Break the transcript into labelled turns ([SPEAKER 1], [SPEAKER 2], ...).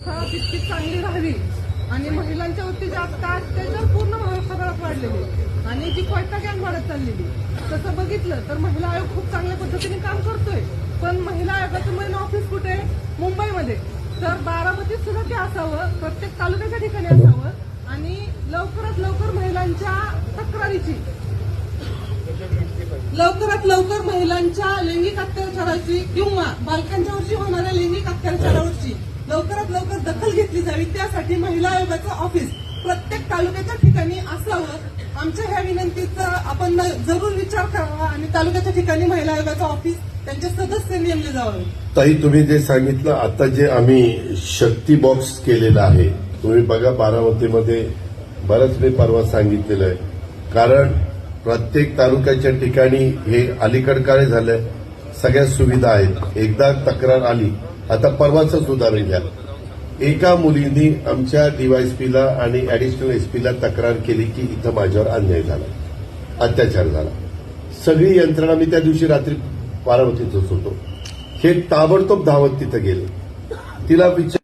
[SPEAKER 1] तितकी चांगली राहावी आणि महिलांच्या वरती जे आता त्याच्यावर पूर्ण महाराष्ट्रात वाढलेली आणि जी कोयता गँग वाढत चाललेली तसं बघितलं तर महिला आयोग खूप चांगल्या पद्धतीने काम करतोय. पण महिला आयोगाचं मेन ऑफिस कुठे आहे? मुंबईमध्ये. तर बारामतीत सुद्धा ते असावं, प्रत्येक तालुक्याच्या ठिकाणी असावं आणि लवकरात लवकर महिलांच्या तक्रारीची लवकरात लवकर महिलांच्या लैंगिक अत्याचाराची किंवा बालकांच्यावरची होणाऱ्या लैंगिक अत्याचारावरची लवकरात लवकर दखल घेतली जावी. त्यासाठी महिला आयोगाचं ऑफिस प्रत्येक तालुक्याच्या ठिकाणी असावं. आमच्या ह्या विनंतीचा आपण जरूर विचार करावा आणि तालुक्याच्या ठिकाणी महिला आयोगाचं ऑफिस त्यांचे सदस्य नेमले जावे.
[SPEAKER 2] ताई, तुम्ही जे सांगितलं आता जे आम्ही शक्ती बॉक्स केलेला आहे, तुम्ही बघा बारामतीमध्ये बरंच मी परवा सांगितलेलं आहे. कारण प्रत्येक तालुक्याच्या ठिकाणी हे अलीकड काय झालं, सगळ्या सुविधा आहेत. एकदा तक्रार आली, आता परवाच उदाहरण घ्या, एका मुलीने आमच्या डीवायएसपीला आणि अॅडिशनल एसपीला तक्रार केली की इथं माझ्यावर अन्याय झाला, अत्याचार झाला. सगळी यंत्रणा, मी त्या दिवशी रात्री बारामतीतच होतो, हे ताबडतोब धावत तिथं गेले. तिला विचार